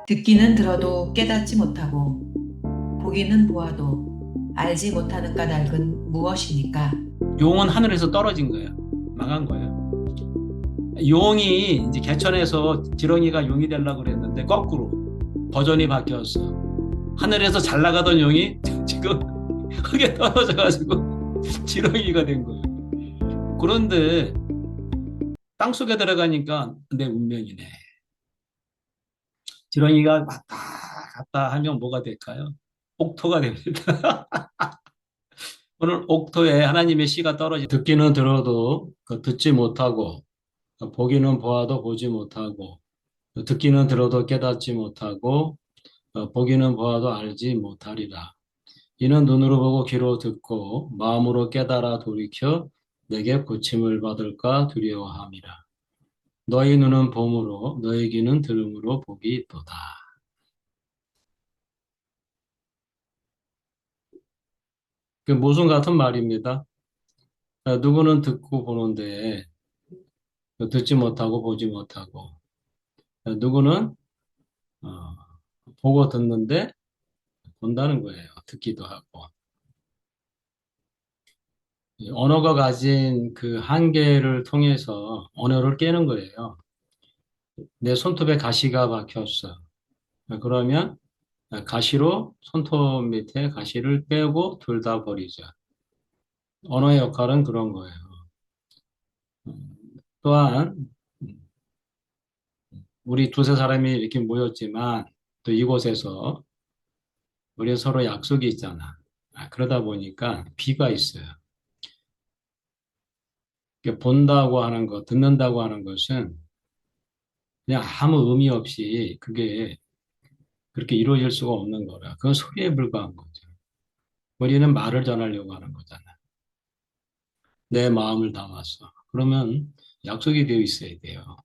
듣기는 들어도 깨닫지 못하고 보기는 보아도 알지 못하는 까닭은 무엇입니까? 용은 하늘에서 떨어진 거예요. 망한 거예요. 용이 이제 개천에서 지렁이가 용이 되려고 그랬는데 거꾸로 버전이 바뀌었어. 하늘에서 잘 나가던 용이 지금 흙에 떨어져가지고 지렁이가 된 거예요. 그런데 땅속에 들어가니까 내 운명이네. 지렁이가 왔다 갔다 하면 뭐가 될까요? 옥토가 됩니다. 오늘 옥토에 하나님의 씨가 떨어지 듣기는 들어도 듣지 못하고 보기는 보아도 보지 못하고 듣기는 들어도 깨닫지 못하고 보기는 보아도 알지 못하리라. 이는 눈으로 보고 귀로 듣고 마음으로 깨달아 돌이켜 내게 고침을 받을까 두려워함이라. 너희 눈은 봄으로 너희 귀는 들음으로 복이 있도다. 그 모순 같은 말입니다. 누구는 듣고 보는데 듣지 못하고 보지 못하고 누구는 어, 보고 듣는데 본다는 거예요. 듣기도 하고. 이 언어가 가진 그 한계를 통해서 언어를 깨는 거예요. 내 손톱에 가시가 박혔어. 그러면 가시로 손톱 밑에 가시를 빼고 둘 다 버리자. 언어의 역할은 그런 거예요. 또한 우리 두세 사람이 이렇게 모였지만 또 이곳에서 우리 서로 약속이 있잖아. 그러다 보니까 비가 있어요. 이렇게 본다고 하는 것, 듣는다고 하는 것은 그냥 아무 의미 없이 그게 그렇게 이루어질 수가 없는 거라. 그건 소리에 불과한 거죠. 우리는 말을 전하려고 하는 거잖아. 내 마음을 담아서. 그러면 약속이 되어 있어야 돼요.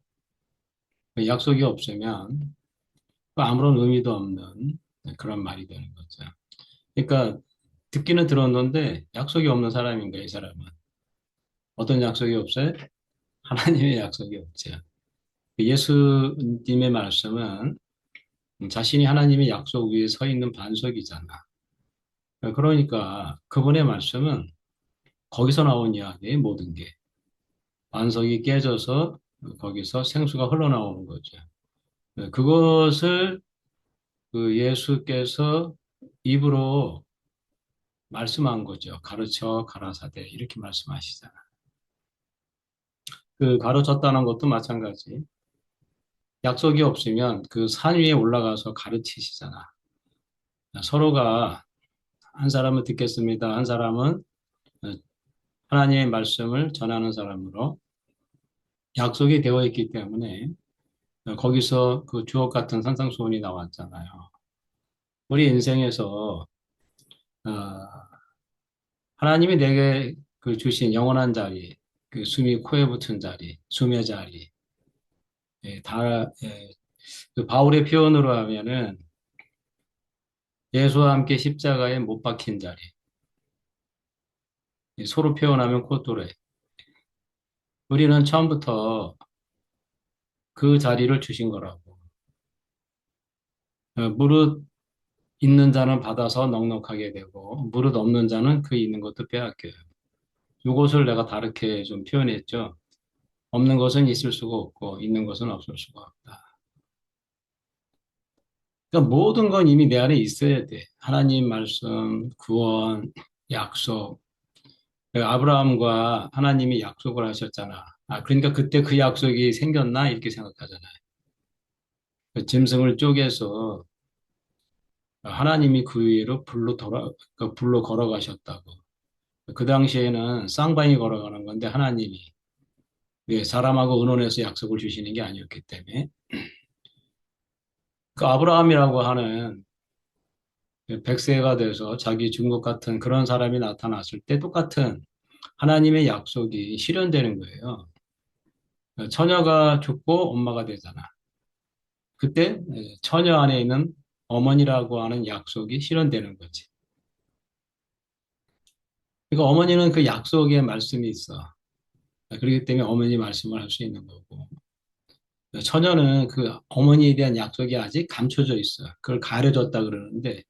그 약속이 없으면 아무런 의미도 없는 그런 말이 되는 거죠. 그러니까 듣기는 들었는데 약속이 없는 사람인 거예요, 이 사람은. 어떤 약속이 없어요? 하나님의 약속이 없죠. 예수님의 말씀은 자신이 하나님의 약속 위에 서 있는 반석이잖아. 그러니까 그분의 말씀은 거기서 나온 이야기의 모든 게 반석이 깨져서 거기서 생수가 흘러나오는 거죠. 그것을 그 예수께서 입으로 말씀한 거죠. 가르쳐 가라사대 이렇게 말씀하시잖아. 그 가르쳤다는 것도 마찬가지. 약속이 없으면 그 산 위에 올라가서 가르치시잖아. 서로가 한 사람은 듣겠습니다. 한 사람은 하나님의 말씀을 전하는 사람으로 약속이 되어 있기 때문에 거기서 그 주옥 같은 산상수훈이 나왔잖아요. 우리 인생에서 어, 하나님이 내게 그 주신 영원한 자리, 그 숨이 코에 붙은 자리, 숨의 자리, 그 바울의 표현으로 하면은 예수와 함께 십자가에 못 박힌 자리, 소로 표현하면 코토레. 우리는 처음부터 그 자리를 주신 거라고. 무릇 있는 자는 받아서 넉넉하게 되고, 무릇 없는 자는 그 있는 것도 빼앗겨요. 이것을 내가 다르게 좀 표현했죠. 없는 것은 있을 수가 없고, 있는 것은 없을 수가 없다. 그러니까 모든 건 이미 내 안에 있어야 돼. 하나님 말씀, 구원, 약속. 아브라함과 하나님이 약속을 하셨잖아. 그러니까 그때 그 약속이 생겼나? 이렇게 생각하잖아요. 그 짐승을 쪼개서 하나님이 그 위로 그 불로 걸어가셨다고. 그 당시에는 쌍방이 걸어가는 건데 하나님이 사람하고 의논해서 약속을 주시는 게 아니었기 때문에 그 아브라함이라고 하는 100세가 돼서 자기 죽은 것 같은 그런 사람이 나타났을 때 똑같은 하나님의 약속이 실현되는 거예요. 처녀가 죽고 엄마가 되잖아. 그때 처녀 안에 있는 어머니라고 하는 약속이 실현되는 거지. 그러니까 어머니는 그 약속의 말씀이 있어. 그렇기 때문에 어머니 말씀을 할 수 있는 거고. 처녀는 그 어머니에 대한 약속이 아직 감춰져 있어요. 그걸 가려졌다 그러는데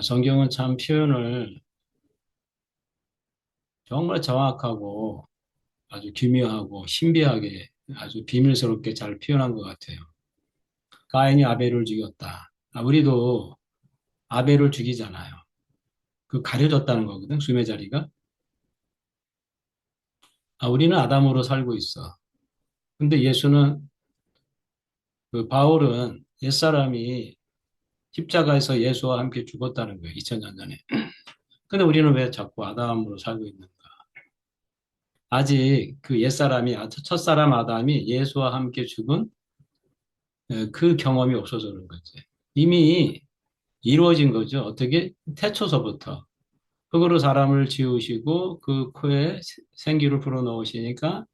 성경은 참 표현을 정말 정확하고 아주 기묘하고 신비하게 아주 비밀스럽게 잘 표현한 것 같아요. 가인이 아벨을 죽였다. 우리도 아벨을 죽이잖아요. 그 가려졌다는 거거든, 숨의 자리가. 우리는 아담으로 살고 있어. 근데 예수는, 그 바울은 옛사람이 십자가에서 예수와 함께 죽었다는 거예요, 2000년 전에. 근데 우리는 왜 자꾸 아담으로 살고 있는가? 아직 그 옛사람이, 첫사람 아담이 예수와 함께 죽은 그 경험이 없어서 그런 거지. 이미 이루어진 거죠. 어떻게? 태초서부터. 흙으로 사람을 지으시고 그 코에 생기를 불어넣으시니까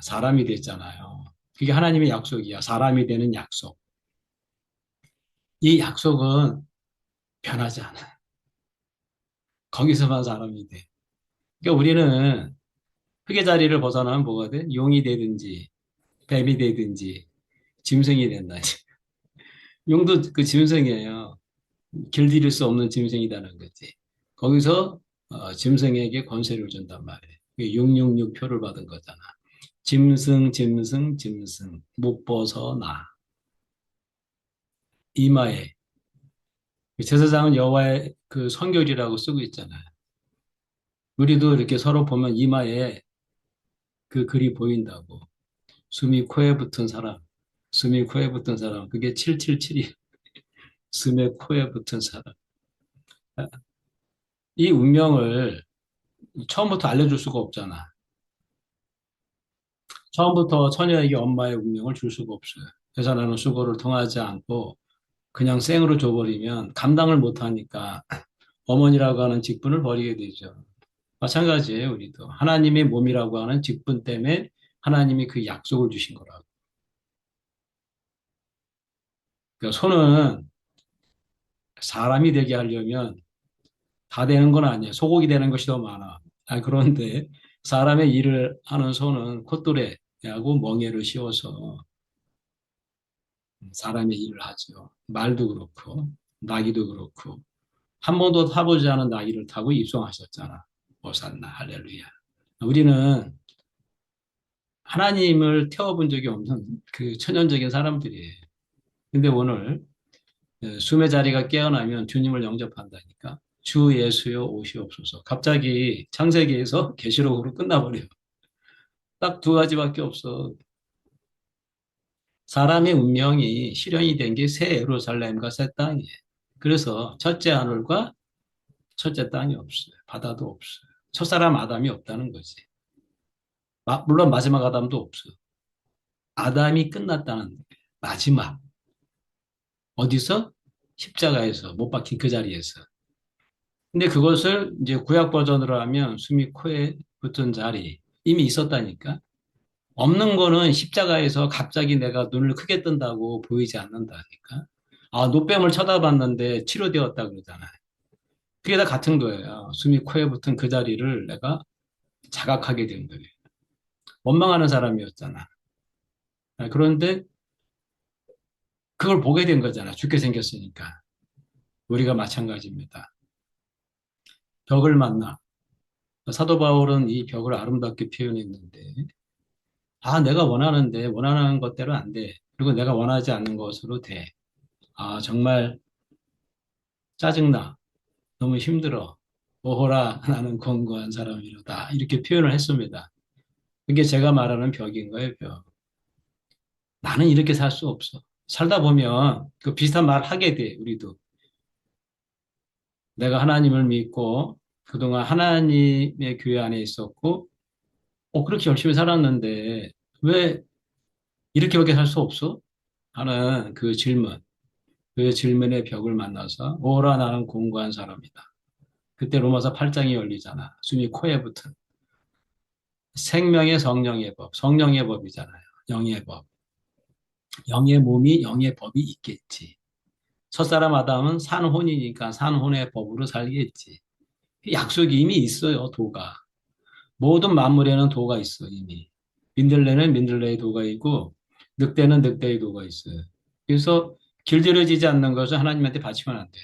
사람이 됐잖아요. 그게 하나님의 약속이야. 사람이 되는 약속. 이 약속은 변하지 않아. 거기서만 사람이 돼. 그러니까 우리는 흙의 자리를 벗어나면 뭐가 돼? 용이 되든지 뱀이 되든지 짐승이 된다. 용도 그 짐승이에요. 길들일 수 없는 짐승이라는 거지. 거기서 짐승에게 권세를 준단 말이에요. 666표를 받은 거잖아. 짐승, 짐승, 짐승, 못 벗어나. 이마에. 제사장은 여호와의 그 성결이라고 쓰고 있잖아요. 우리도 이렇게 서로 보면 이마에 그 글이 보인다고. 숨이 코에 붙은 사람, 숨이 코에 붙은 사람, 그게 777이 숨에 코에 붙은 사람. 이 운명을 처음부터 알려줄 수가 없잖아. 처음부터 처녀에게 엄마의 운명을 줄 수가 없어요. 그래서 나는 수고를 통하지 않고 그냥 생으로 줘버리면 감당을 못하니까 어머니라고 하는 직분을 버리게 되죠. 마찬가지예요, 우리도. 하나님의 몸이라고 하는 직분 때문에 하나님이 그 약속을 주신 거라고. 그러니까 손은 사람이 되게 하려면 다 되는 건 아니에요. 소고기 되는 것이 더 많아. 그런데 사람의 일을 하는 손은 콧도래하고 멍에를 씌워서 사람의 일을 하죠. 말도 그렇고, 나귀도 그렇고, 한 번도 타보지 않은 나귀를 타고 입성하셨잖아. 오산나, 할렐루야. 우리는 하나님을 태워본 적이 없는 그 천연적인 사람들이에요. 근데 오늘 숨의 자리가 깨어나면 주님을 영접한다니까. 주 예수여 오시옵소서. 갑자기 창세기에서 계시록으로 끝나버려요. 딱 두 가지밖에 없어. 사람의 운명이 실현이 된 게 새 예루살렘과 새 땅이에요. 그래서 첫째 하늘과 첫째 땅이 없어요. 바다도 없어요. 첫사람 아담이 없다는 거지. 물론 마지막 아담도 없어요. 아담이 끝났다는 거예요. 마지막. 어디서? 십자가에서 못 박힌 그 자리에서. 근데 그것을 이제 구약 버전으로 하면 숨이 코에 붙은 자리 이미 있었다니까. 없는 거는 십자가에서 갑자기 내가 눈을 크게 뜬다고 보이지 않는다니까. 노뱀을 쳐다봤는데 치료되었다 그러잖아요. 그게 다 같은 거예요. 숨이 코에 붙은 그 자리를 내가 자각하게 된 거예요. 원망하는 사람이었잖아. 그런데 그걸 보게 된 거잖아. 죽게 생겼으니까. 우리가 마찬가지입니다. 벽을 만나. 사도 바울은 이 벽을 아름답게 표현했는데, 내가 원하는데 원하는 것대로 안 돼. 그리고 내가 원하지 않는 것으로 돼. 정말 짜증나. 너무 힘들어. 오호라, 나는 권고한 사람이로다. 이렇게 표현을 했습니다. 그게 제가 말하는 벽인 거예요, 벽. 나는 이렇게 살 수 없어. 살다 보면 그 비슷한 말 하게 돼, 우리도. 내가 하나님을 믿고 그동안 하나님의 교회 안에 있었고, 그렇게 열심히 살았는데 왜 이렇게밖에 살 수 없어? 하는 그 질문. 그 질문의 벽을 만나서 오라 나는 공고한 사람이다. 그때 로마서 8장이 열리잖아. 숨이 코에 붙은 생명의 성령의 법, 성령의 법이잖아요. 영의 법. 영의 몸이 영의 법이 있겠지. 첫사람 아담은 산혼이니까 산혼의 법으로 살겠지. 약속이 이미 있어요, 도가. 모든 만물에는 도가 있어, 이미. 민들레는 민들레의 도가 있고 늑대는 늑대의 도가 있어요. 그래서 길들여지지 않는 것을 하나님한테 바치면 안 돼.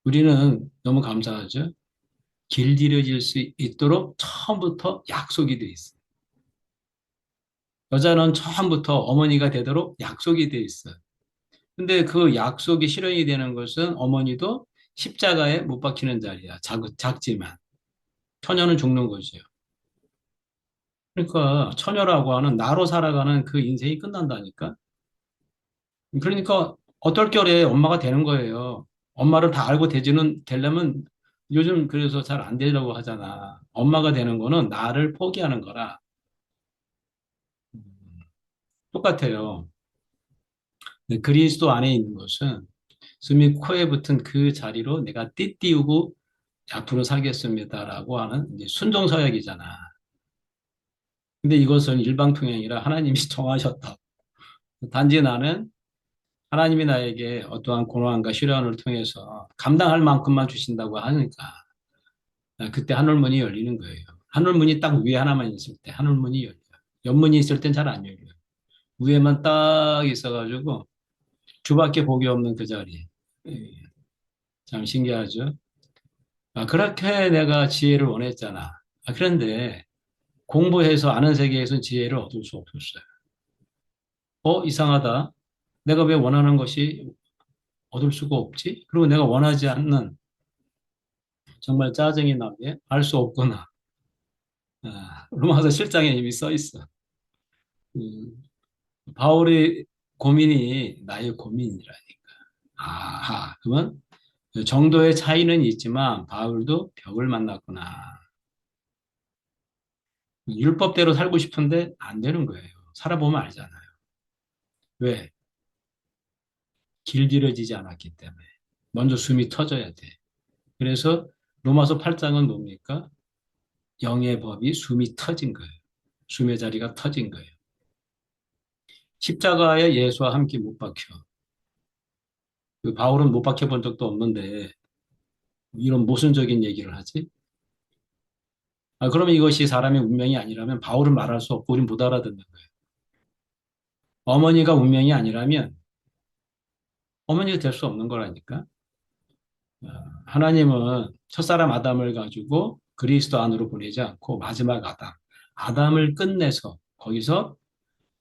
우리는 너무 감사하죠. 길들여질 수 있도록 처음부터 약속이 돼 있어. 여자는 처음부터 어머니가 되도록 약속이 돼 있어. 근데 그 약속이 실현이 되는 것은 어머니도 십자가에 못 박히는 자리야. 작지만. 처녀는 죽는 거죠. 그러니까 처녀라고 하는 나로 살아가는 그 인생이 끝난다니까. 그러니까 어떨 결에 엄마가 되는 거예요. 엄마를 다 알고 되려면 요즘 그래서 잘 안 되려고 하잖아. 엄마가 되는 거는 나를 포기하는 거라. 똑같아요. 근데 그리스도 안에 있는 것은 숨이 코에 붙은 그 자리로 내가 띠띠우고 앞으로 살겠습니다라고 하는 이제 순종서약이잖아. 근데 이것은 일방통행이라 하나님이 정하셨다. 단지 나는 하나님이 나에게 어떠한 고난과 시련을 통해서 감당할 만큼만 주신다고 하니까 그때 하늘문이 열리는 거예요. 하늘문이 딱 위에 하나만 있을 때 하늘문이 열려요. 옆문이 있을 땐 잘 안 열려요. 위에만 딱 있어가지고 주밖에 복이 없는 그 자리. 예, 참 신기하죠. 그렇게 내가 지혜를 원했잖아. 그런데 공부해서 아는 세계에서 지혜를 얻을 수 없었어요. 이상하다. 내가 왜 원하는 것이 얻을 수가 없지? 그리고 내가 원하지 않는 정말 짜증이 나게 알 수 없구나. 로마서 7장에 이미 써 있어. 음, 바울의 고민이 나의 고민이라니까. 그러면 정도의 차이는 있지만 바울도 벽을 만났구나. 율법대로 살고 싶은데 안 되는 거예요. 살아보면 알잖아요. 왜? 길들여지지 않았기 때문에. 먼저 숨이 터져야 돼. 그래서 로마서 8장은 뭡니까? 영의 법이 숨이 터진 거예요. 숨의 자리가 터진 거예요. 십자가에 예수와 함께 못 박혀. 그 바울은 못 박혀 본 적도 없는데 이런 모순적인 얘기를 하지? 그러면 이것이 사람의 운명이 아니라면 바울은 말할 수 없고 우린 못 알아듣는 거예요. 어머니가 운명이 아니라면 어머니가 될 수 없는 거라니까. 어, 하나님은 첫사람 아담을 가지고 그리스도 안으로 보내지 않고 마지막 아담을 끝내서 거기서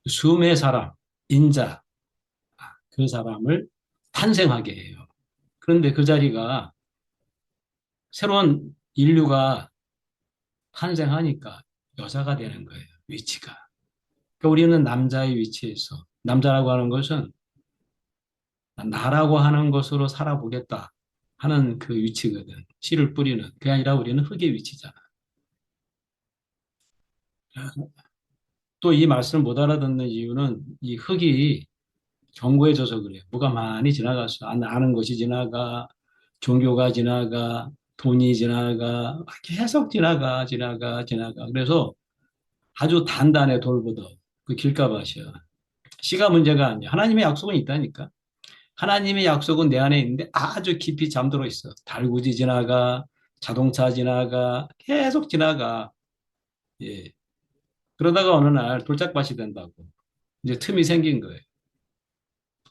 숨의 사람, 인자, 그 사람을 탄생하게 해요. 그런데 그 자리가 새로운 인류가 탄생하니까 여자가 되는 거예요, 위치가. 그러니까 우리는 남자의 위치에서, 남자라고 하는 것은 나라고 하는 것으로 살아보겠다 하는 그 위치거든. 씨를 뿌리는. 그게 아니라 우리는 흙의 위치잖아. 또 이 말씀을 못 알아듣는 이유는 이 흙이 견고해져서 그래요. 뭐가 많이 지나갔어. 아는 것이 지나가, 종교가 지나가, 돈이 지나가, 계속 지나가. 그래서 아주 단단해 돌보듯 그 길가밭이야. 씨가 문제가 아니야. 하나님의 약속은 있다니까. 하나님의 약속은 내 안에 있는데 아주 깊이 잠들어 있어. 달구지 지나가, 자동차 지나가, 계속 지나가. 예. 그러다가 어느 날 돌짝밭이 된다고. 이제 틈이 생긴 거예요.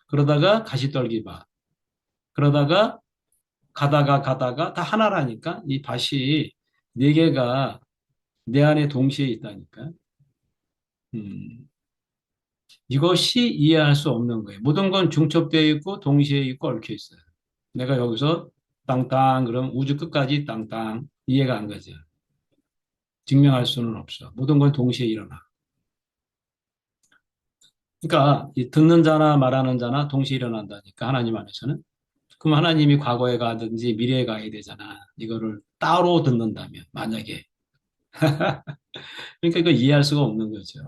그러다가 가시떨기 밭. 그러다가 가다가 다 하나라니까. 이 밭이 네 개가 내 안에 동시에 있다니까. 음, 이것이 이해할 수 없는 거예요. 모든 건 중첩되어 있고 동시에 있고 얽혀 있어요. 내가 여기서 땅땅 그럼 우주 끝까지 땅땅 이해가 안 가죠. 증명할 수는 없어. 모든 건 동시에 일어나. 그러니까 이 듣는 자나 말하는 자나 동시에 일어난다니까 하나님 안에서는. 그럼 하나님이 과거에 가든지 미래에 가야 되잖아. 이거를 따로 듣는다면 만약에. 그러니까 이거 이해할 수가 없는 거죠.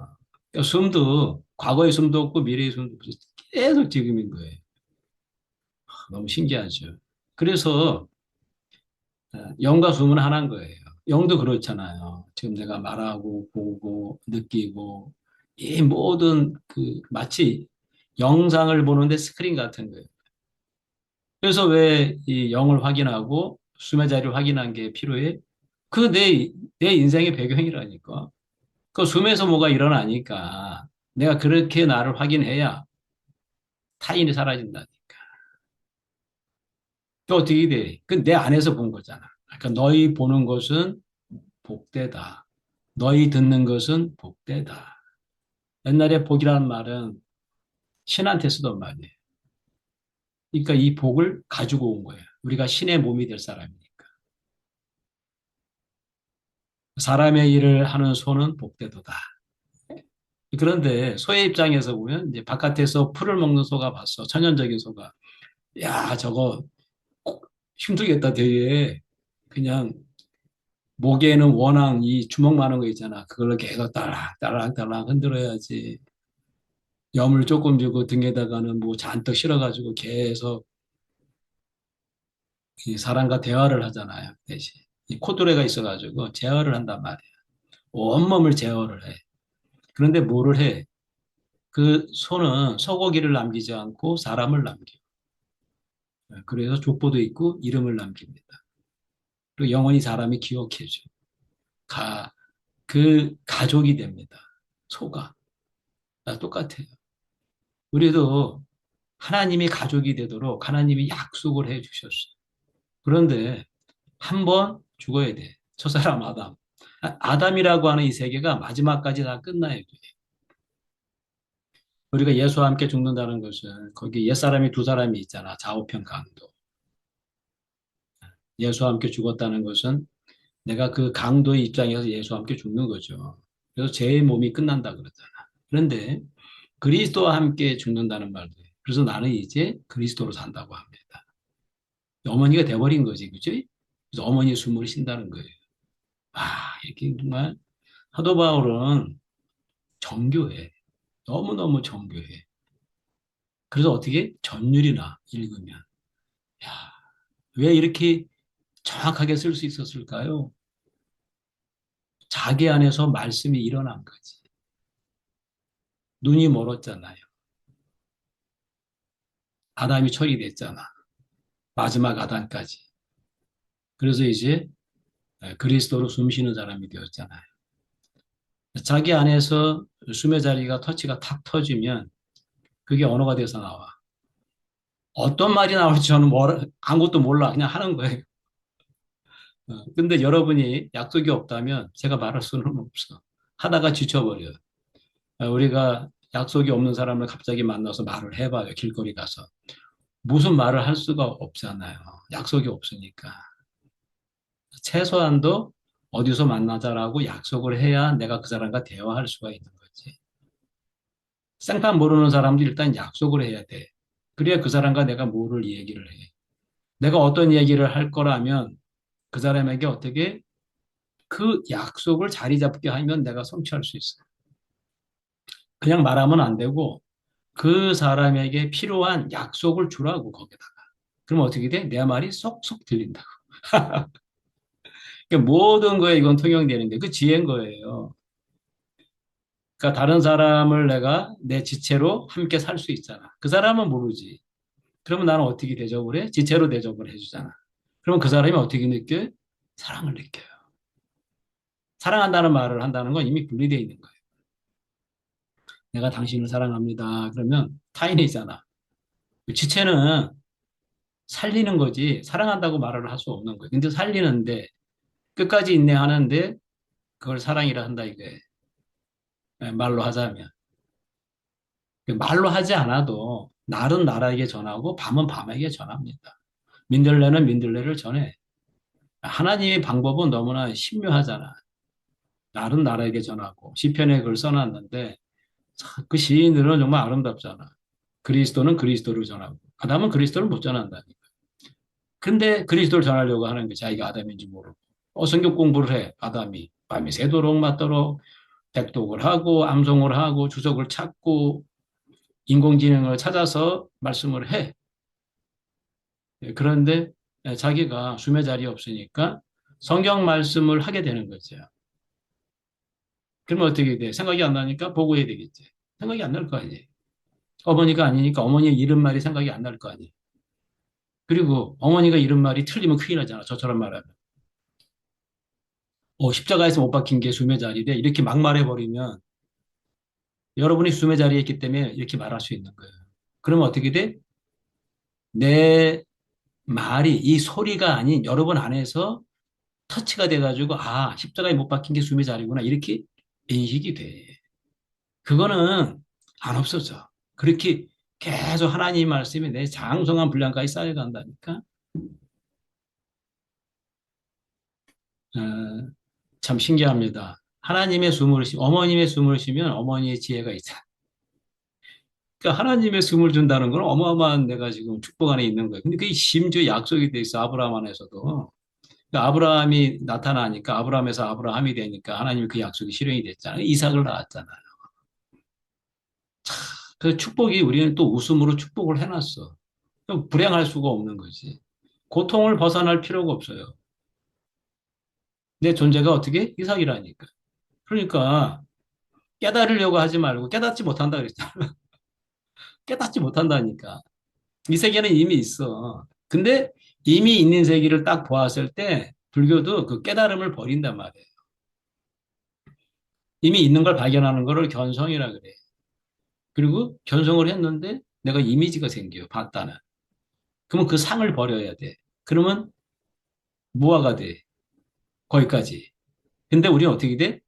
그러니까 숨도 과거의 숨도 없고 미래의 숨도 없어. 계속 지금인 거예요. 너무 신기하죠. 그래서 영과 숨은 하나인 거예요. 영도 그렇잖아요. 지금 내가 말하고 보고 느끼고 이 모든 그 마치 영상을 보는데 스크린 같은 거예요. 그래서 왜 이 영을 확인하고 숨의 자리를 확인한 게 필요해? 그 내 인생의 배경이라니까. 그 숨에서 뭐가 일어나니까 내가 그렇게 나를 확인해야 타인이 사라진다니까. 또 어떻게 돼? 그 내 안에서 본 거잖아. 그러니까 너희 보는 것은 복되다. 너희 듣는 것은 복되다. 옛날에 복이라는 말은 신한테 쓰던 말이에요. 그러니까 이 복을 가지고 온 거예요. 우리가 신의 몸이 될 사람이니까. 사람의 일을 하는 소는 복되도다. 그런데 소의 입장에서 보면 이제 바깥에서 풀을 먹는 소가 봤어. 천연적인 소가. 야, 저거 힘들겠다, 되게. 그냥 목에는 워낙 이 주먹 많은 거 있잖아. 그걸로 계속 따랑따랑 흔들어야지. 염을 조금 주고 등에다가는 뭐 잔뜩 실어가지고 계속 이 사람과 대화를 하잖아요. 대신. 이 코드레가 있어가지고 제어를 한단 말이에요. 온몸을 제어를 해. 그런데 뭐를 해? 그 소는 소고기를 남기지 않고 사람을 남겨. 그래서 족보도 있고 이름을 남깁니다. 그리고 영원히 사람이 기억해줘. 가, 그 가족이 됩니다. 소가. 똑같아요. 우리도 하나님이 가족이 되도록 하나님이 약속을 해 주셨어요. 그런데 한 번 죽어야 돼. 저 사람 아담. 아담이라고 하는 이 세계가 마지막까지 다 끝나야 돼. 우리가 예수와 함께 죽는다는 것은 거기 옛사람이 두 사람이 있잖아. 좌우편 강도. 예수와 함께 죽었다는 것은 내가 그 강도의 입장에서 예수와 함께 죽는 거죠. 그래서 제 몸이 끝난다 그러잖아. 그런데 그리스도와 함께 죽는다는 말도 해요. 그래서 나는 이제 그리스도로 산다고 합니다. 어머니가 돼버린 거지, 그지? 그래서 어머니 숨을 쉰다는 거예요. 아, 이렇게 정말 사도 바울은 정교해. 너무너무 정교해. 그래서 어떻게 전율이나 읽으면, 야, 왜 이렇게 정확하게 쓸 수 있었을까요? 자기 안에서 말씀이 일어난 거지. 눈이 멀었잖아요. 아담이 처리됐잖아. 마지막 아담까지. 그래서 이제 그리스도로 숨쉬는 사람이 되었잖아요. 자기 안에서 숨의 자리가 터치가 탁 터지면 그게 언어가 돼서 나와. 어떤 말이 나올지 저는 아무것도 몰라. 그냥 하는 거예요. 근데 여러분이 약속이 없다면 제가 말할 수는 없어. 하다가 지쳐버려요. 우리가 약속이 없는 사람을 갑자기 만나서 말을 해봐요. 길거리 가서. 무슨 말을 할 수가 없잖아요. 약속이 없으니까. 최소한도 어디서 만나자라고 약속을 해야 내가 그 사람과 대화할 수가 있는 거지. 생판 모르는 사람도 일단 약속을 해야 돼. 그래야 그 사람과 내가 뭐를 얘기를 해. 내가 어떤 얘기를 할 거라면 그 사람에게 어떻게 그 약속을 자리 잡게 하면 내가 성취할 수 있어. 그냥 말하면 안 되고 그 사람에게 필요한 약속을 주라고 거기다가. 그럼 어떻게 돼? 내 말이 쏙쏙 들린다고. 그러니까 모든 거에 이건 통용되는 게 그 지혜인 거예요. 그러니까 다른 사람을 내가 내 지체로 함께 살 수 있잖아. 그 사람은 모르지. 그러면 나는 어떻게 대접을 해? 지체로 대접을 해주잖아. 그러면 그 사람이 어떻게 느껴요? 사랑을 느껴요. 사랑한다는 말을 한다는 건 이미 분리되어 있는 거예요. 내가 당신을 사랑합니다. 그러면 타인이잖아. 지체는 살리는 거지 사랑한다고 말을 할 수 없는 거예요. 근데 살리는데 끝까지 인내하는데 그걸 사랑이라 한다 이게 말로 하자면 말로 하지 않아도 날은 나에게 전하고 밤은 밤에게 전합니다. 민들레는 민들레를 전해. 하나님의 방법은 너무나 신묘하잖아. 날은 나에게 전하고 시편에 그걸 써놨는데 그 시인들은 정말 아름답잖아. 그리스도는 그리스도를 전하고 아담은 그리스도를 못 전한다니까. 근데 그리스도를 전하려고 하는 게 자기가 아담인지 모르고 성경 공부를 해. 아담이 밤이 새도록 맞도록 백독을 하고 암송을 하고 주석을 찾고 인공지능을 찾아서 말씀을 해. 그런데 자기가 숨의 자리에 없으니까 성경 말씀을 하게 되는 거죠. 그러면 어떻게 돼? 생각이 안 나니까 보고해야 되겠지. 생각이 안 날 거 아니에요. 어머니가 아니니까 어머니의 이름 말이 생각이 안 날 거 아니에요. 그리고 어머니가 이름 말이 틀리면 큰일 나잖아. 저처럼 말하면. 십자가에서 못 박힌 게 숨의 자리래. 이렇게 막 말해버리면 여러분이 숨의 자리에 있기 때문에 이렇게 말할 수 있는 거예요. 그러면 어떻게 돼? 내 말이 이 소리가 아닌 여러분 안에서 터치가 돼가지고 십자가에 못 박힌 게 숨의 자리구나 이렇게 인식이 돼. 그거는 안 없어져. 그렇게 계속 하나님 말씀이 내 장성한 분량까지 쌓여간다니까. 어, 참 신기합니다. 하나님의 숨을 어머님의 숨을 쉬면 어머니의 지혜가 있다. 그러니까 하나님의 숨을 준다는 건 어마어마한 내가 지금 축복 안에 있는 거예요. 근데 그게 심지어 약속이 돼 있어 아브라함 안에서도. 그러니까 아브라함이 나타나니까 아브라함에서 아브라함이 되니까 하나님이 그 약속이 실현이 됐잖아요. 이삭을 낳았잖아요. 그 축복이 우리는 또 웃음으로 축복을 해놨어. 불행할 수가 없는 거지. 고통을 벗어날 필요가 없어요. 내 존재가 어떻게? 이삭이라니까. 그러니까 깨달으려고 하지 말고 깨닫지 못한다 그랬잖아. 깨닫지 못한다니까. 이 세계는 이미 있어. 근데 이미 있는 세계를 딱 보았을 때 불교도 그 깨달음을 버린단 말이에요. 이미 있는 걸 발견하는 거를 견성이라 그래. 그리고 견성을 했는데 내가 이미지가 생겨요. 봤다는. 그러면 그 상을 버려야 돼. 그러면 무아가 돼. 거기까지. 근데 우리는 어떻게 돼?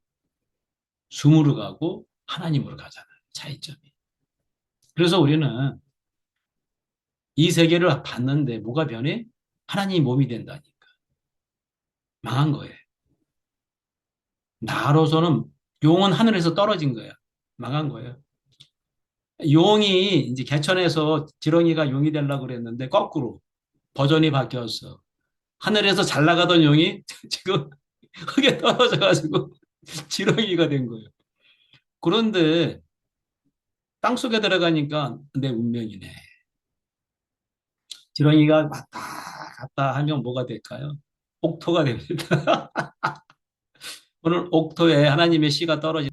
숨으로 가고 하나님으로 가잖아요. 차이점이. 그래서 우리는 이 세계를 봤는데 뭐가 변해? 하나님이 몸이 된다니까. 망한 거예요. 나로서는 용은 하늘에서 떨어진 거야. 망한 거예요. 용이 이제 개천에서 지렁이가 용이 되려고 그랬는데 거꾸로 버전이 바뀌었어. 하늘에서 잘 나가던 용이 지금 흙에 떨어져 가지고 지렁이가 된 거예요. 그런데 땅속에 들어가니까 내 운명이네. 지렁이가 왔다 갔다 하면 뭐가 될까요? 옥토가 됩니다. 오늘 옥토에 하나님의 씨가 떨어지는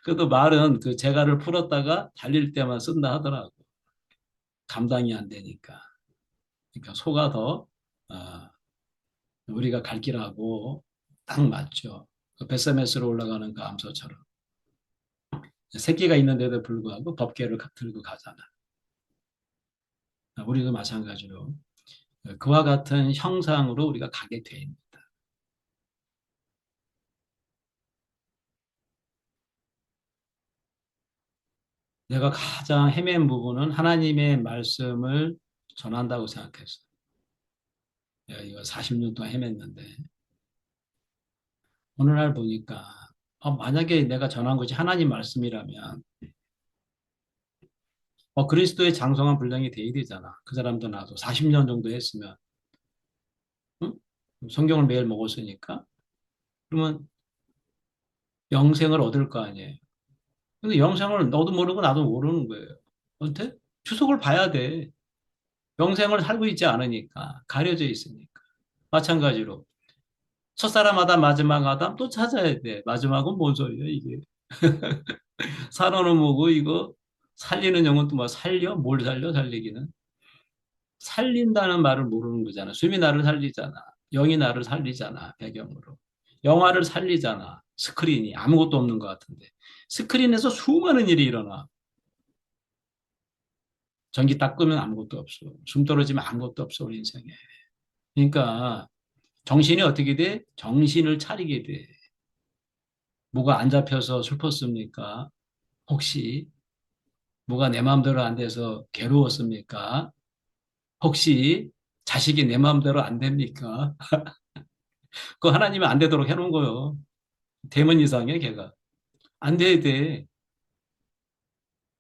그래도 말은 그 재갈을 풀었다가 달릴 때만 쓴다 하더라고. 감당이 안 되니까. 그러니까 소가 더 어, 우리가 갈 길하고 딱 맞죠. 그 벳세메스로 올라가는 그 암소처럼 새끼가 있는데도 불구하고 법궤를 들고 가잖아. 우리도 마찬가지로 그와 같은 형상으로 우리가 가게 됩니다. 내가 가장 헤맨 부분은 하나님의 말씀을 전한다고 생각했어. 내가 이거 40년 동안 헤맸는데 어느 날 보니까 만약에 내가 전한 것이 하나님 말씀이라면 그리스도의 장성한 분량이 돼야 되잖아. 그 사람도 나도 40년 정도 했으면 응? 성경을 매일 먹었으니까 그러면 영생을 얻을 거 아니에요. 근데 영생을 너도 모르고 나도 모르는 거예요. 어때? 추석을 봐야 돼. 영생을 살고 있지 않으니까 가려져 있으니까. 마찬가지로 첫사람 아담 마지막 아담 또 찾아야 돼. 마지막은 뭔 소리야 이게. 살아는 뭐고 이거 살리는 영은 또 뭐 살려? 뭘 살려? 살리기는. 살린다는 말을 모르는 거잖아. 숨이 나를 살리잖아. 영이 나를 살리잖아. 배경으로. 영화를 살리잖아. 스크린이 아무것도 없는 것 같은데. 스크린에서 수많은 일이 일어나. 전기 딱 끄면 아무것도 없어. 숨 떨어지면 아무것도 없어. 우리 인생에. 그러니까 정신이 어떻게 돼? 정신을 차리게 돼. 뭐가 안 잡혀서 슬펐습니까? 혹시 뭐가 내 마음대로 안 돼서 괴로웠습니까? 혹시 자식이 내 마음대로 안 됩니까? 그거 하나님이 안 되도록 해놓은 거요. 대문 이상해, 걔가. 안 돼야 돼.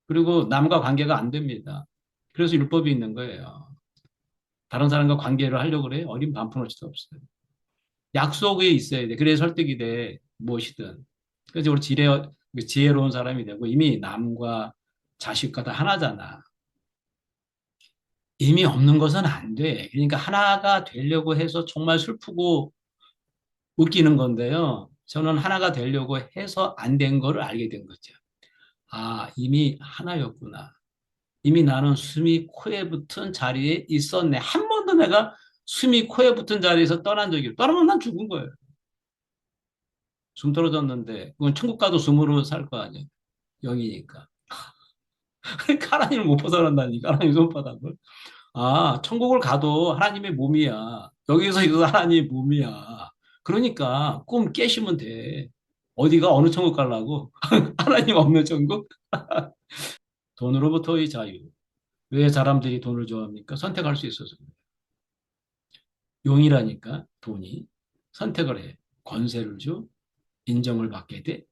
그리고 남과 관계가 안 됩니다. 그래서 율법이 있는 거예요. 다른 사람과 관계를 하려고 그래? 어린 반푼을 수도 없어요. 약속이 있어야 돼. 그래야 설득이 돼. 무엇이든. 그래서 우리 지혜로운 사람이 되고 이미 남과 자식과 다 하나잖아. 이미 없는 것은 안 돼. 그러니까 하나가 되려고 해서 정말 슬프고 웃기는 건데요. 저는 하나가 되려고 해서 안 된 거를 알게 된 거죠. 이미 하나였구나. 이미 나는 숨이 코에 붙은 자리에 있었네. 한 번도 내가 숨이 코에 붙은 자리에서 떠난 적이 없어요. 떠나면 난 죽은 거예요. 숨 떨어졌는데 그건 천국 가도 숨으로 살 거 아니에요. 영이니까. 그러니까 하나님을 못 벗어난다니까. 하나님 손바닥을. 아, 천국을 가도 하나님의 몸이야. 여기서 있어도 하나님의 몸이야. 그러니까 꿈 깨시면 돼. 어디가 어느 천국 가려고? 하나님 없는 천국? 돈으로부터의 자유. 왜 사람들이 돈을 좋아합니까? 선택할 수 있어서. 용이라니까, 돈이. 선택을 해. 권세를 줘. 인정을 받게 돼.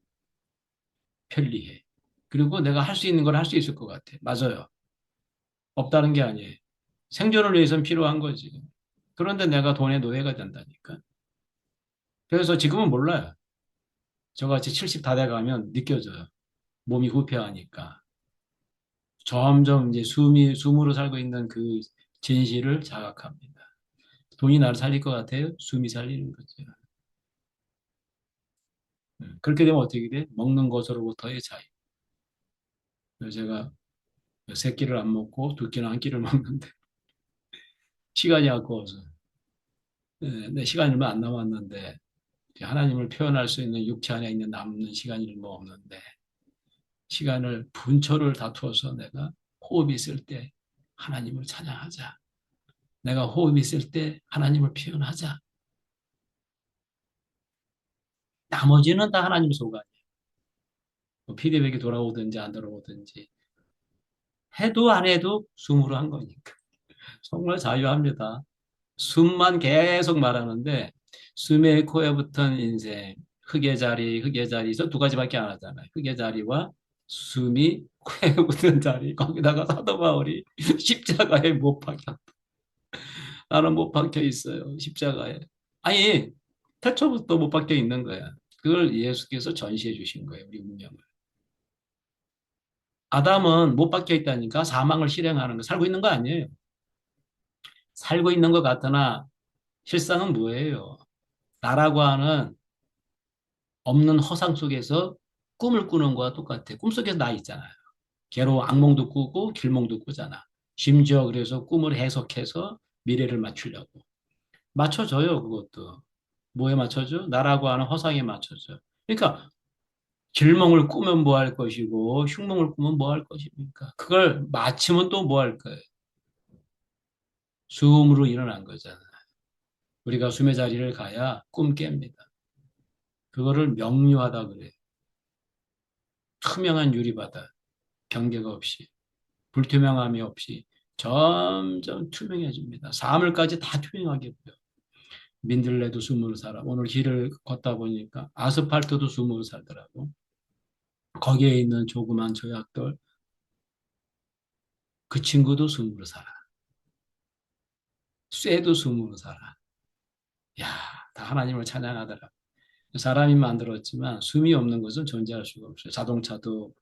편리해. 그리고 내가 할 수 있는 걸 할 수 있을 것 같아. 맞아요. 없다는 게 아니에요. 생존을 위해서는 필요한 거지. 그런데 내가 돈의 노예가 된다니까. 그래서 지금은 몰라요. 저같이 70 다 돼가면 느껴져요. 몸이 후퇴하니까. 점점 이제 숨으로 살고 있는 그 진실을 자각합니다. 돈이 나를 살릴 것 같아요? 숨이 살리는 거죠. 그렇게 되면 어떻게 돼? 먹는 것으로부터의 자유. 그래서 제가 세 끼를 안 먹고 두 끼나 한 끼를 먹는데 시간이 아까워서 내 시간이 얼마 안 남았는데 하나님을 표현할 수 있는 육체 안에 있는 남는 시간이 뭐 없는데 시간을 분초를 다투어서 내가 호흡이 있을 때 하나님을 찬양하자. 내가 호흡이 있을 때 하나님을 표현하자. 나머지는 다 하나님 소관이에요. 뭐 피드백이 돌아오든지 안 돌아오든지 해도 안 해도 숨으로 한 거니까. 정말 자유합니다. 숨만 계속 말하는데 숨에 코에 붙은 인생 흙의 자리 저 두 가지밖에 안 하잖아요. 흙의 자리와 숨이 코에 붙은 자리 거기다가 사도 바울이 십자가에 못 박혀 나는 못 박혀 있어요. 십자가에. 아니 태초부터 못 박혀 있는 거야. 그걸 예수께서 전시해 주신 거예요. 우리 운명을. 아담은 못 박혀 있다니까 사망을 실행하는 거 살고 있는 거 아니에요. 살고 있는 것 같으나 실상은 뭐예요? 나라고 하는 없는 허상 속에서 꿈을 꾸는 거와 똑같아. 꿈속에서 나 있잖아요. 괴로 악몽도 꾸고 길몽도 꾸잖아. 심지어 그래서 꿈을 해석해서 미래를 맞추려고. 맞춰줘요, 그것도. 뭐에 맞춰줘? 나라고 하는 허상에 맞춰줘. 그러니까 길몽을 꾸면 뭐 할 것이고 흉몽을 꾸면 뭐 할 것입니까? 그걸 맞추면 또 뭐 할 거예요? 숨으로 일어난 거잖아. 우리가 숨의 자리를 가야 꿈 깹니다. 그거를 명료하다 그래. 투명한 유리바다, 경계가 없이, 불투명함이 없이 점점 투명해집니다. 사물까지 다 투명하게 보여. 민들레도 숨으로 살아. 오늘 길을 걷다 보니까 아스팔트도 숨으로 살더라고. 거기에 있는 조그만 조약돌, 그 친구도 숨으로 살아. 쇠도 숨으로 살아. 야, 다 하나님을 찬양하더라. 사람이 만들었지만 숨이 없는 것은 존재할 수가 없어요. 자동차도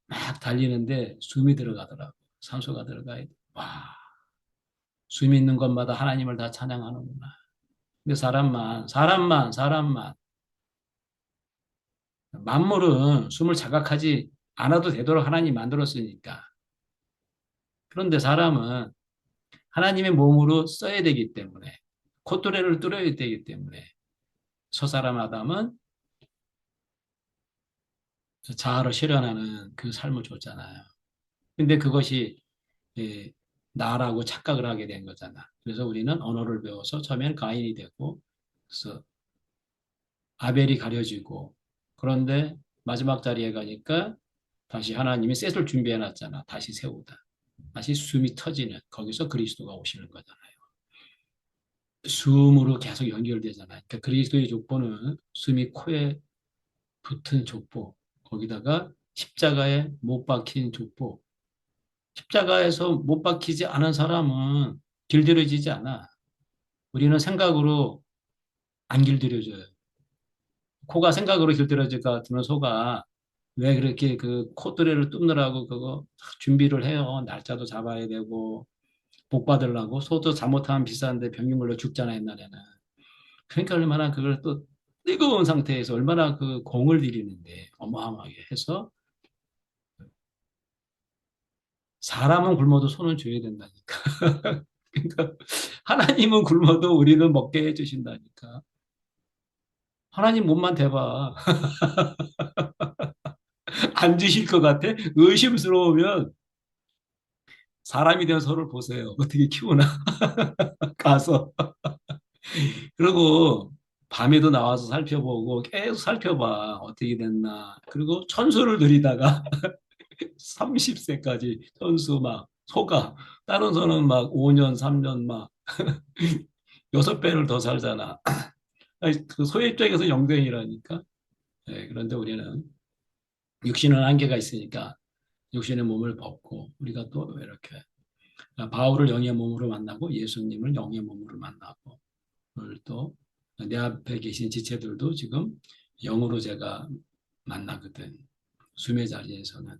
막 달리는데 숨이 들어가더라고. 산소가 들어가야 돼. 와, 숨이 있는 것마다 하나님을 다 찬양하는구나. 근데 사람만 만물은 숨을 자각하지 않아도 되도록 하나님이 만들었으니까. 그런데 사람은 하나님의 몸으로 써야 되기 때문에 콧노래를 뚫어야 되기 때문에 저 사람 아담은 자아를 실현하는 그 삶을 줬잖아요. 근데 그것이 예, 나라고 착각을 하게 된 거잖아. 그래서 우리는 언어를 배워서 처음엔 가인이 되고 그래서 아벨이 가려지고 그런데 마지막 자리에 가니까 다시 하나님이 셋을 준비해 놨잖아. 다시 세우다. 다시 숨이 터지는 거기서 그리스도가 오시는 거잖아요. 숨으로 계속 연결되잖아요. 그러니까 그리스도의 족보는 숨이 코에 붙은 족보, 거기다가 십자가에 못 박힌 족보. 십자가에서 못 박히지 않은 사람은 길들여지지 않아. 우리는 생각으로 안 길들여져요. 코가 생각으로 길들여질 것 같으면 소가 왜 그렇게 그 콧뚜레를 뚫느라고 그거 준비를 해요. 날짜도 잡아야 되고 복 받으려고 소도 잘못하면 비싼데 병균 걸려 죽잖아 옛날에는. 그러니까 얼마나 그걸 또 뜨거운 상태에서 얼마나 그 공을 들이는데 어마어마하게 해서 사람은 굶어도 손은 줘야 된다니까. 그러니까 하나님은 굶어도 우리는 먹게 해주신다니까. 하나님 몸만 대봐. 안 주실 것 같아? 의심스러우면 사람이 되어 서로를 보세요. 어떻게 키우나? 가서. 그리고 밤에도 나와서 살펴보고 계속 살펴봐. 어떻게 됐나. 그리고 천수를 들이다가 30세까지 천수 막 소가. 다른 소는 막 5년, 3년 막 6배를 더 살잖아. 아니, 그 소 입장에서 영생이라니까. 네, 그런데 우리는 육신은 한계가 있으니까 육신의 몸을 벗고 우리가 또 이렇게 바울을 영의 몸으로 만나고 예수님을 영의 몸으로 만나고 오늘 또 내 앞에 계신 지체들도 지금 영으로 제가 만나거든. 숨의 자리에서는.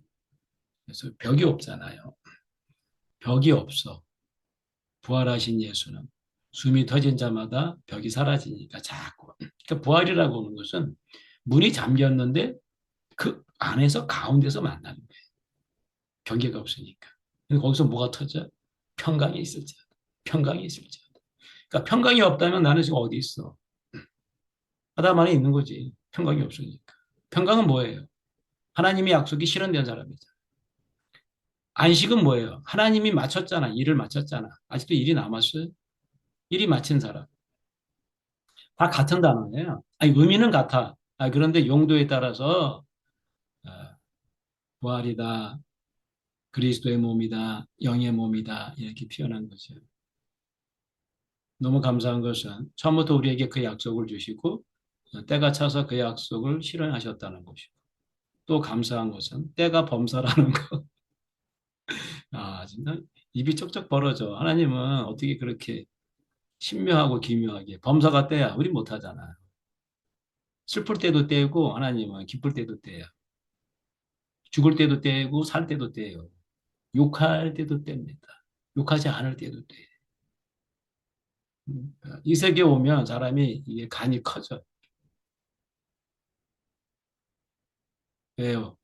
그래서 벽이 없잖아요. 벽이 없어. 부활하신 예수는 숨이 터진 자마다 벽이 사라지니까 자꾸. 그러니까 부활이라고 하는 것은 문이 잠겼는데 그 안에서 가운데서 만나는 거예요. 경계가 없으니까. 근데 거기서 뭐가 터져? 평강이 있을지어다. 평강이 있을지어다. 그러니까 평강이 없다면 나는 지금 어디 있어? 바다 안에 있는 거지. 평강이 없으니까. 평강은 뭐예요? 하나님의 약속이 실현된 사람이죠. 안식은 뭐예요? 하나님이 마쳤잖아. 일을 마쳤잖아. 아직도 일이 남았어요? 일이 마친 사람. 다 같은 단어예요. 아니, 의미는 같아. 그런데 용도에 따라서 어, 부활이다, 그리스도의 몸이다, 영의 몸이다 이렇게 표현한 거죠. 너무 감사한 것은 처음부터 우리에게 그 약속을 주시고 때가 차서 그 약속을 실현하셨다는 것이고 또 감사한 것은 때가 범사라는 거. 진짜 입이 쩍쩍 벌어져. 하나님은 어떻게 그렇게 신묘하고 기묘하게 범사가 때야. 우리 못하잖아. 슬플 때도 때고 하나님은 기쁠 때도 때야. 죽을 때도 때고 살 때도 때요. 욕할 때도 뗍니다. 욕하지 않을 때도 때. 이 세계에 오면 사람이 이게 간이 커져. 왜요?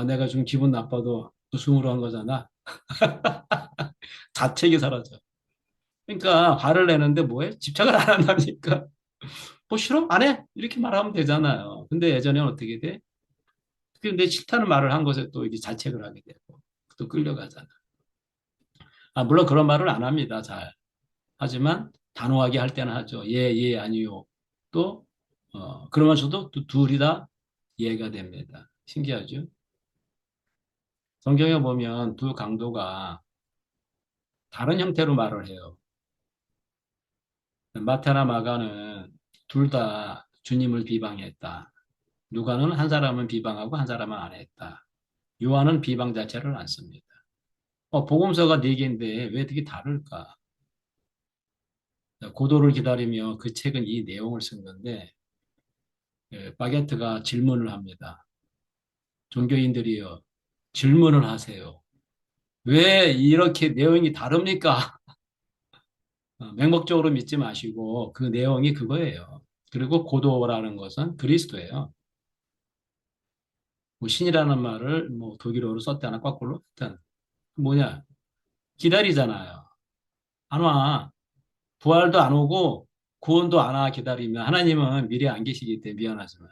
내가 좀 기분 나빠도 웃음으로 한 거잖아. 자책이 사라져. 그러니까 화를 내는데 뭐해? 집착을 안 한다니까. 뭐 싫어? 안 해? 이렇게 말하면 되잖아요. 근데 예전에는 어떻게 돼? 근데 싫다는 말을 한 것에 또 이게 자책을 하게 되고 또 끌려가잖아. 물론 그런 말을 안 합니다. 잘. 하지만 단호하게 할 때는 하죠. 예, 예, 아니요. 또 그러면서도 또 둘이 다 이해가 됩니다. 신기하죠? 성경에 보면 두 강도가 다른 형태로 말을 해요. 마태나 마가는 둘 다 주님을 비방했다. 누가는 한 사람은 비방하고 한 사람은 안 했다. 요한은 비방 자체를 안 씁니다. 복음서가 네 개인데 왜 되게 다를까? 고도를 기다리며 그 책은 이 내용을 쓴 건데 바게트가 질문을 합니다. 종교인들이여 질문을 하세요. 왜 이렇게 내용이 다릅니까? 맹목적으로 믿지 마시고 그 내용이 그거예요. 그리고 고도라는 것은 그리스도예요. 뭐 신이라는 말을 뭐 독일어로 썼다나 거꾸로 했든 뭐냐 기다리잖아요. 안 와. 부활도 안 오고 구원도 안 와 기다리면 하나님은 미래에 안 계시기 때문에 미안하지만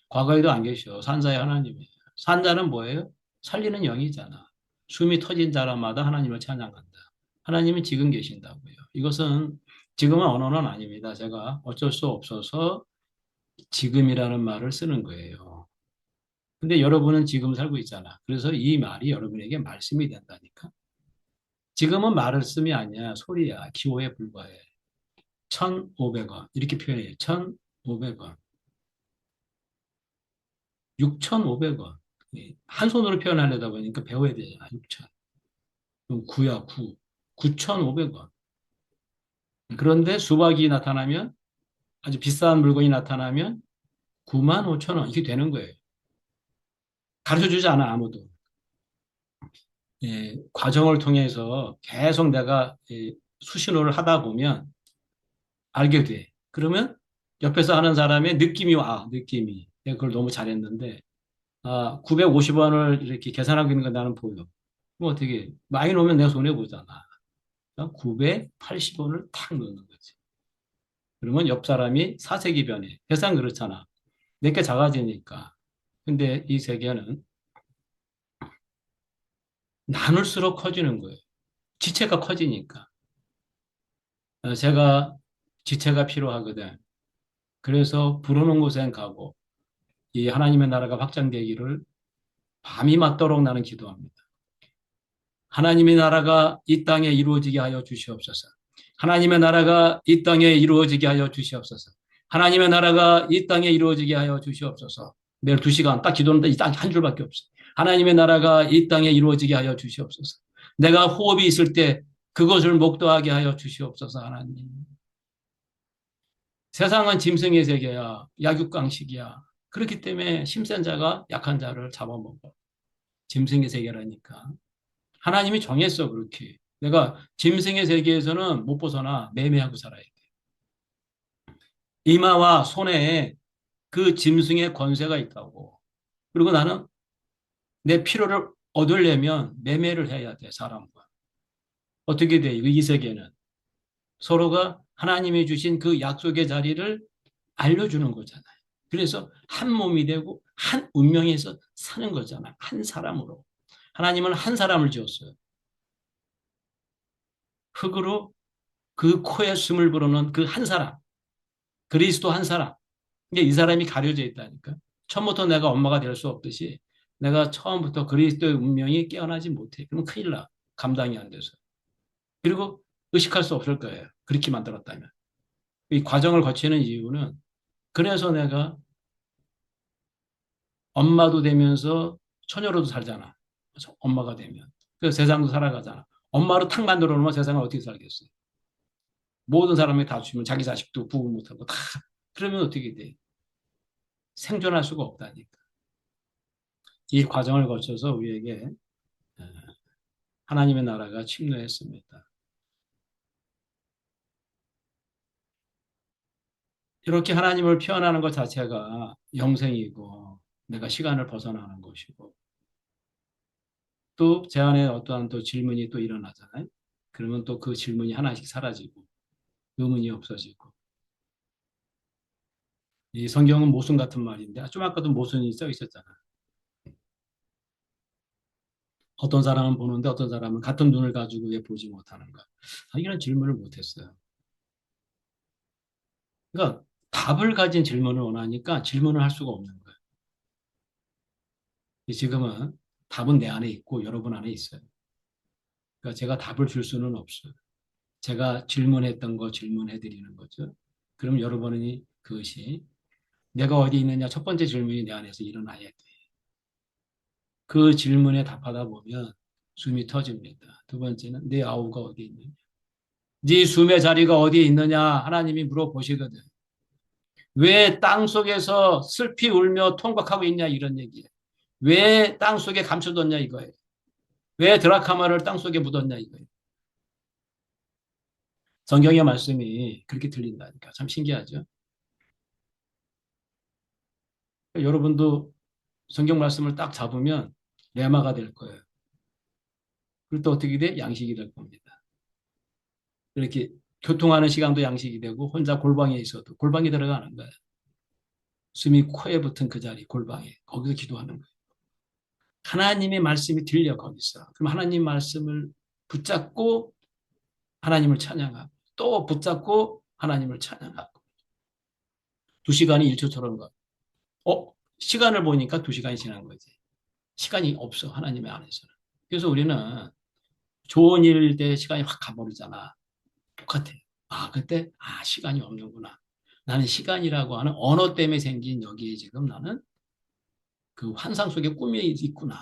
과거에도 안 계셔. 산자의 하나님이에요. 산자는 뭐예요? 살리는 영이잖아. 숨이 터진 사람마다 하나님을 찬양한다. 하나님은 지금 계신다고요. 이것은 지금은 언어는 아닙니다. 제가 어쩔 수 없어서 지금이라는 말을 쓰는 거예요. 근데 여러분은 지금 살고 있잖아. 그래서 이 말이 여러분에게 말씀이 된다니까. 지금은 말을 씀이 아니야. 소리야. 기호에 불과해. 1,500원. 이렇게 표현해요. 1,500원. 6,500원. 한 손으로 표현하려다 보니까 배워야 되잖아. 6천. 그럼 9야, 9. 9,500원. 그런데 수박이 나타나면 아주 비싼 물건이 나타나면 9만 5천 원. 이게 되는 거예요. 가르쳐 주지 않아, 아무도. 과정을 통해서 계속 내가 수신호를 하다 보면 알게 돼. 그러면 옆에서 하는 사람의 느낌이 와, 느낌이. 내가 그걸 너무 잘했는데, 950원을 이렇게 계산하고 있는 거 나는 보여. 뭐 어떻게, 많이 놓으면 내가 손해보잖아. 980원을 탁 넣는 거지. 그러면 옆 사람이 사색이 변해. 세상 그렇잖아. 내게 작아지니까. 근데 이 세계는 나눌수록 커지는 거예요. 지체가 커지니까. 제가 지체가 필요하거든. 그래서 부르는 곳엔 가고 이 하나님의 나라가 확장되기를 밤이 맞도록 나는 기도합니다. 하나님의 나라가 이 땅에 이루어지게 하여 주시옵소서. 하나님의 나라가 이 땅에 이루어지게 하여 주시옵소서. 하나님의 나라가 이 땅에 이루어지게 하여 주시옵소서. 매일 2시간 딱 기도하는데 이 땅 한 줄밖에 없어. 하나님의 나라가 이 땅에 이루어지게 하여 주시옵소서. 내가 호흡이 있을 때 그것을 목도하게 하여 주시옵소서. 하나님. 세상은 짐승의 세계야. 약육강식이야. 그렇기 때문에 힘센 자가 약한 자를 잡아먹어. 짐승의 세계라니까. 하나님이 정했어, 그렇게. 내가 짐승의 세계에서는 못 벗어나 매매하고 살아야 돼. 이마와 손에 그 짐승의 권세가 있다고. 그리고 나는 내 필요를 얻으려면 매매를 해야 돼, 사람과. 어떻게 돼, 이 세계는? 서로가 하나님이 주신 그 약속의 자리를 알려주는 거잖아요. 그래서 한 몸이 되고 한 운명에서 사는 거잖아. 한 사람으로. 하나님은 한 사람을 지었어요. 흙으로 그 코에 숨을 불어넣은 그 한 사람. 그리스도 한 사람. 이게 이 사람이 가려져 있다니까. 처음부터 내가 엄마가 될 수 없듯이 내가 처음부터 그리스도의 운명이 깨어나지 못해. 그럼 큰일 나. 감당이 안 돼서. 그리고 의식할 수 없을 거예요. 그렇게 만들었다면. 이 과정을 거치는 이유는 그래서 내가 엄마도 되면서 처녀로도 살잖아. 엄마가 되면. 그래서 세상도 살아가잖아. 엄마로 탁 만들어 놓으면 세상을 어떻게 살겠어요? 모든 사람이 다 죽으면 자기 자식도 부부 못하고 다. 그러면 어떻게 돼? 생존할 수가 없다니까. 이 과정을 거쳐서 우리에게 하나님의 나라가 침노했습니다. 이렇게 하나님을 표현하는 것 자체가 영생이고 내가 시간을 벗어나는 것이고 또 제 안에 어떠한 또 질문이 또 일어나잖아요. 그러면 또 그 질문이 하나씩 사라지고 의문이 없어지고 이 성경은 모순 같은 말인데 좀 아까도 모순이 써 있었잖아. 어떤 사람은 보는데 어떤 사람은 같은 눈을 가지고 왜 보지 못하는가. 이런 질문을 못했어요. 그러니까 답을 가진 질문을 원하니까 질문을 할 수가 없는 거예요. 지금은 답은 내 안에 있고 여러분 안에 있어요. 그러니까 제가 답을 줄 수는 없어요. 제가 질문했던 거 질문해 드리는 거죠. 그럼 여러분이 그것이 내가 어디 있느냐 첫 번째 질문이 내 안에서 일어나야 돼. 그 질문에 답하다 보면 숨이 터집니다. 두 번째는 내 아우가 어디 있느냐. 네 숨의 자리가 어디에 있느냐 하나님이 물어보시거든. 왜 땅속에서 슬피 울며 통곡하고 있냐 이런 얘기예요. 왜 땅속에 감춰뒀냐 이거예요. 왜 드라카마를 땅속에 묻었냐 이거예요. 성경의 말씀이 그렇게 들린다니까 참 신기하죠. 여러분도 성경 말씀을 딱 잡으면 레마가 될 거예요. 그리고 또 어떻게 돼? 양식이 될 겁니다. 이렇게 교통하는 시간도 양식이 되고 혼자 골방에 있어도 골방에 들어가는 거예요. 숨이 코에 붙은 그 자리 골방에 거기서 기도하는 거예요. 하나님의 말씀이 들려 거기서. 그럼 하나님 말씀을 붙잡고 하나님을 찬양하고 또 붙잡고 하나님을 찬양하고 2시간이 1초처럼 가. 시간을 보니까 2시간이 지난 거지. 시간이 없어 하나님의 안에서는. 그래서 우리는 좋은 일 때 시간이 확 가버리잖아. 똑같아. 그때 시간이 없는구나. 나는 시간이라고 하는 언어 때문에 생긴 여기에 지금 나는 그 환상 속에 꿈이 있구나.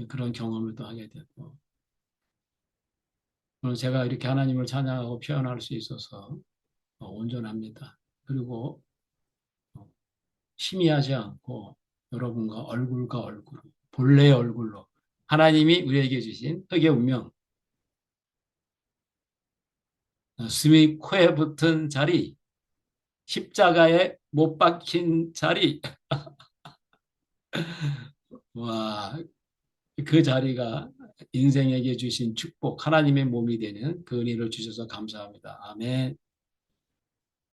그런 경험을 또 하게 되고. 오늘 제가 이렇게 하나님을 찬양하고 표현할 수 있어서 온전합니다. 그리고 심의하지 않고 여러분과 얼굴과 얼굴, 본래의 얼굴로 하나님이 우리에게 주신 흙의 운명, 숨이 코에 붙은 자리, 십자가에 못 박힌 자리, 와, 그 자리가 인생에게 주신 축복, 하나님의 몸이 되는 그 은혜를 주셔서 감사합니다. 아멘.